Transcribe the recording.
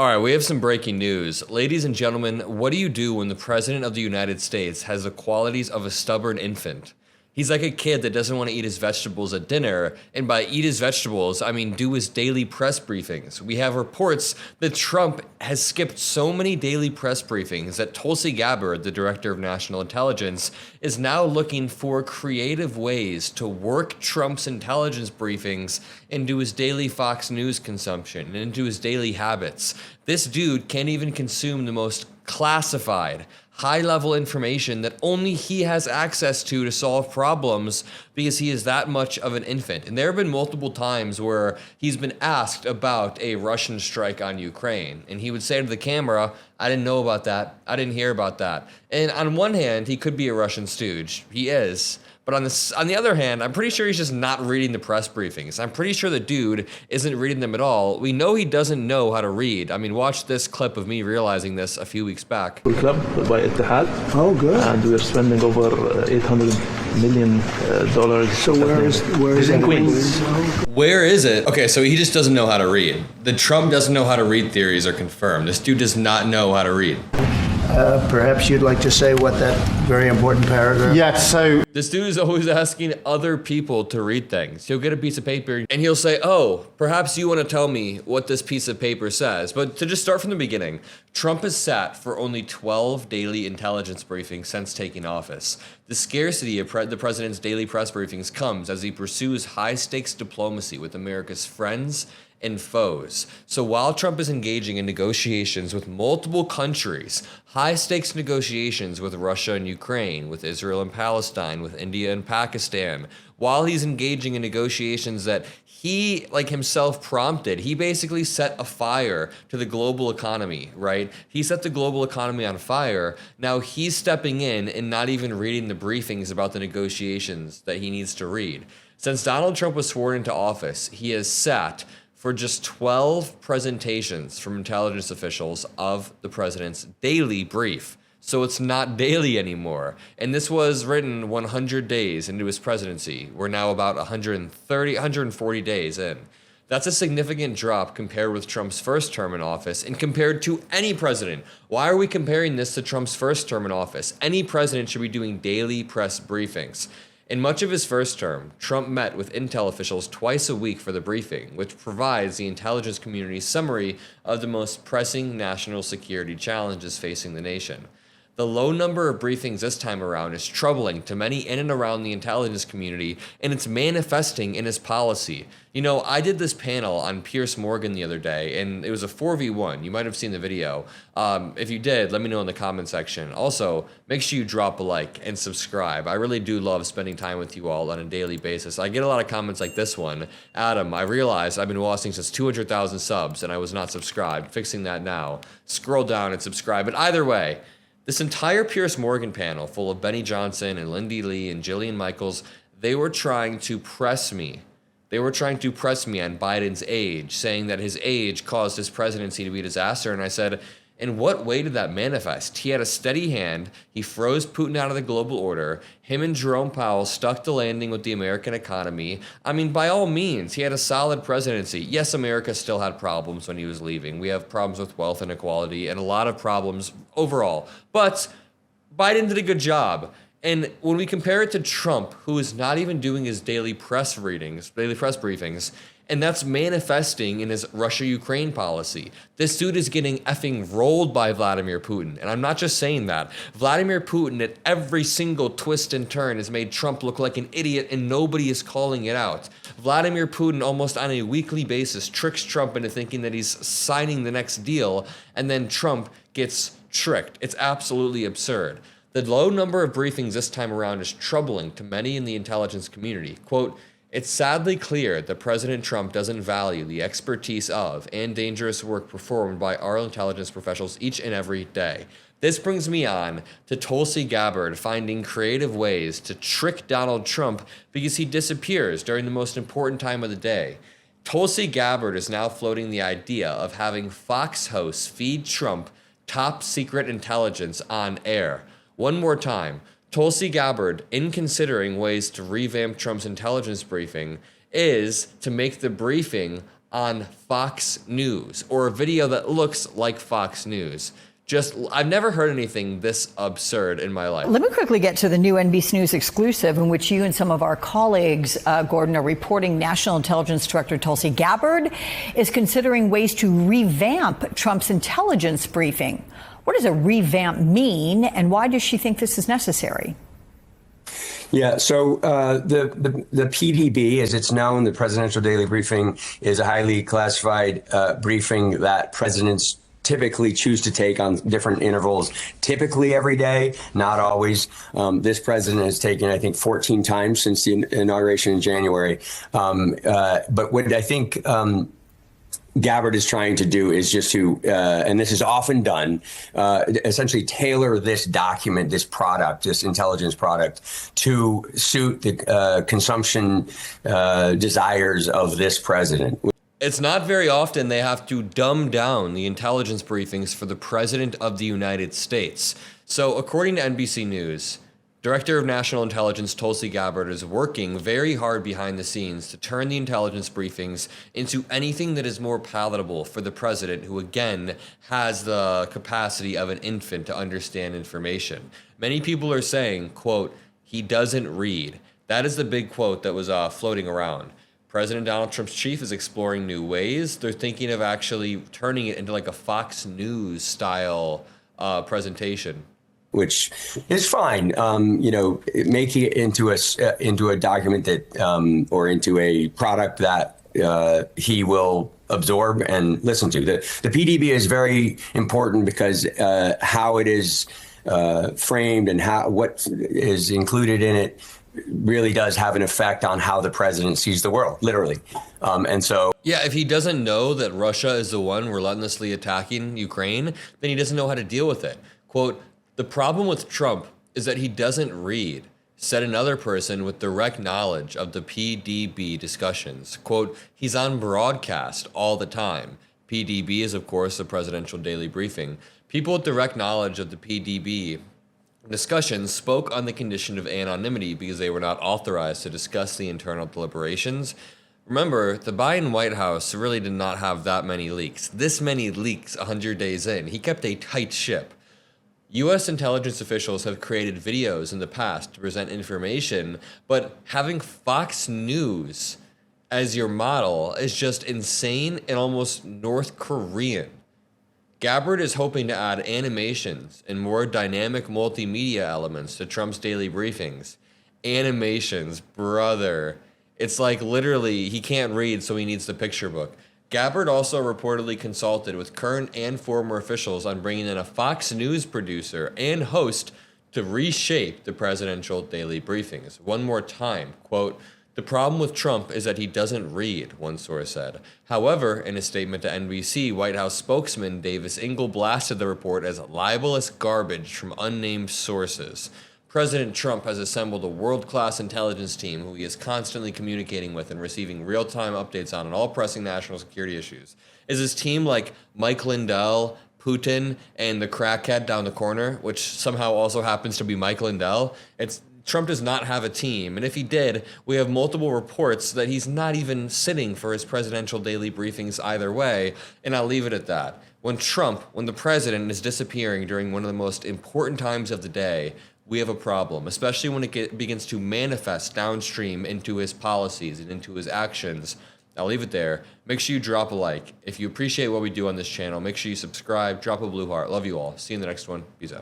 All right, we have some breaking news. Ladies and gentlemen, what do you do when the President of the United States has the qualities of a stubborn infant? He's like a kid that doesn't want to eat his vegetables at dinner, and by eat his vegetables, I mean do his daily press briefings. We have reports that Trump has skipped so many daily press briefings that Tulsi Gabbard, the Director of National Intelligence, is now looking for creative ways to work Trump's intelligence briefings into his daily Fox News consumption and into his daily habits. This dude can't even consume the most classified, high-level information that only he has access to solve problems because he is that much of an infant. And there have been multiple times where he's been asked about a Russian strike on Ukraine, and he would say to the camera, I didn't know about that. I didn't hear about that. And on one hand, he could be a Russian stooge. He is. But on the other hand, I'm pretty sure he's just not reading the press briefings. I'm pretty sure the dude isn't reading them at all. We know he doesn't know how to read. I mean, watch this clip of me realizing this a few weeks back. Club by Ittihad. Oh, good. And we're spending over $800 million. So where is in it? Queens. Where is it? Okay, so he just doesn't know how to read. The Trump doesn't know how to read theories are confirmed. This dude does not know how to read. Perhaps you'd like to say what that very important paragraph. Yeah, so This dude is always asking other people to read things. He'll get a piece of paper and he'll say, oh, perhaps you want to tell me what this piece of paper says. But to just start from the beginning, Trump has sat for only 12 daily intelligence briefings since taking office. The scarcity of the president's daily press briefings comes as he pursues high-stakes diplomacy with America's friends and foes. So while Trump is engaging in negotiations with multiple countries, high-stakes negotiations with Russia and Ukraine, with Israel and Palestine, with India and Pakistan, while he's engaging in negotiations that he, like himself, prompted, he basically set a fire to the global economy, right? He set the global economy on fire. Now he's stepping in and not even reading the briefings about the negotiations that he needs to read. Since Donald Trump was sworn into office, he has sat for just 12 presentations from intelligence officials of the president's daily brief. So it's not daily anymore. And this was written 100 days into his presidency. We're now about 140 days in. That's a significant drop compared with Trump's first term in office and compared to any president. Why are we comparing this to Trump's first term in office? Any president should be doing daily press briefings. In much of his first term, Trump met with intel officials twice a week for the briefing, which provides the intelligence community's summary of the most pressing national security challenges facing the nation. The low number of briefings this time around is troubling to many in and around the intelligence community, and it's manifesting in his policy. You know, I did this panel on Piers Morgan the other day, and it was a 4v1. You might have seen the video. If you did, let me know in the comment section. Also, make sure you drop a like and subscribe. I really do love spending time with you all on a daily basis. I get a lot of comments like this one. Adam, I realized I've been watching since 200,000 subs, and I was not subscribed. Fixing that now. Scroll down and subscribe. But either way, this entire Piers Morgan panel, full of Benny Johnson and Lindy Lee and Jillian Michaels, they were trying to press me. They were trying to press me on Biden's age, saying that his age caused his presidency to be a disaster. And I said, in what way did that manifest? He had a steady hand. He froze Putin out of the global order. Him and Jerome Powell stuck the landing with the American economy. I mean, by all means, he had a solid presidency. Yes, America still had problems when he was leaving. We have problems with wealth inequality and a lot of problems overall. But Biden did a good job. And when we compare it to Trump, who is not even doing his daily press briefings, and that's manifesting in his Russia-Ukraine policy. This dude is getting effing rolled by Vladimir Putin. And I'm not just saying that. Vladimir Putin at every single twist and turn has made Trump look like an idiot and nobody is calling it out. Vladimir Putin almost on a weekly basis tricks Trump into thinking that he's signing the next deal, and then Trump gets tricked. It's absolutely absurd. The low number of briefings this time around is troubling to many in the intelligence community. Quote, it's sadly clear that President Trump doesn't value the expertise of and dangerous work performed by our intelligence professionals each and every day. This brings me on to Tulsi Gabbard finding creative ways to trick Donald Trump because he disappears during the most important time of the day. Tulsi Gabbard is now floating the idea of having Fox hosts feed Trump top secret intelligence on air. One more time. Tulsi Gabbard, in considering ways to revamp Trump's intelligence briefing, is to make the briefing on Fox News, or a video that looks like Fox News. I've never heard anything this absurd in my life. Let me quickly get to the new NBC News exclusive in which you and some of our colleagues, Gordon, are reporting National Intelligence Director Tulsi Gabbard is considering ways to revamp Trump's intelligence briefing. What does a revamp mean, and why does she think this is necessary? Yeah, so the PDB, as it's known, the Presidential Daily Briefing, is a highly classified briefing that presidents typically choose to take on different intervals, typically every day, not always. This president has taken, I think, 14 times since the inauguration in January. But what I think Gabbard is trying to do is just to, and this is often done, essentially tailor this document, this product, this intelligence product, to suit the consumption desires of this president. It's not very often they have to dumb down the intelligence briefings for the President of the United States. So according to NBC News, Director of National Intelligence Tulsi Gabbard is working very hard behind the scenes to turn the intelligence briefings into anything that is more palatable for the president, who again has the capacity of an infant to understand information. Many people are saying, quote, he doesn't read. That is the big quote that was floating around. President Donald Trump's chief is exploring new ways. They're thinking of actually turning it into like a Fox News style presentation, which is fine. Making it into a document that or into a product that he will absorb and listen to. The PDB is very important because how it is framed and what is included in it really does have an effect on how the president sees the world, literally. Yeah, if he doesn't know that Russia is the one relentlessly attacking Ukraine, then he doesn't know how to deal with it. Quote, the problem with Trump is that he doesn't read, said another person with direct knowledge of the PDB discussions. Quote, he's on broadcast all the time. PDB is, of course, the Presidential Daily Briefing. People with direct knowledge of the PDB discussions spoke on the condition of anonymity because they were not authorized to discuss the internal deliberations. Remember, the Biden White House really did not have that many leaks. This many leaks 100 days in. He kept a tight ship. U.S. intelligence officials have created videos in the past to present information, but having Fox News as your model is just insane and almost North Korean. Gabbard is hoping to add animations and more dynamic multimedia elements to Trump's daily briefings. Animations, brother. It's like literally he can't read, so he needs the picture book. Gabbard also reportedly consulted with current and former officials on bringing in a Fox News producer and host to reshape the presidential daily briefings. One more time, quote, the problem with Trump is that he doesn't read, one source said. However, in a statement to NBC, White House spokesman Davis Ingle blasted the report as libelous garbage from unnamed sources. President Trump has assembled a world-class intelligence team who he is constantly communicating with and receiving real-time updates on all pressing national security issues. Is his team like Mike Lindell, Putin, and the crackhead down the corner, which somehow also happens to be Mike Lindell? Trump does not have a team, and if he did, we have multiple reports that he's not even sitting for his presidential daily briefings either way, and I'll leave it at that. When the president is disappearing during one of the most important times of the day, we have a problem, especially when it begins to manifest downstream into his policies and into his actions. I'll leave it there. Make sure you drop a like. If you appreciate what we do on this channel, make sure you subscribe, drop a blue heart. Love you all. See you in the next one. Peace out.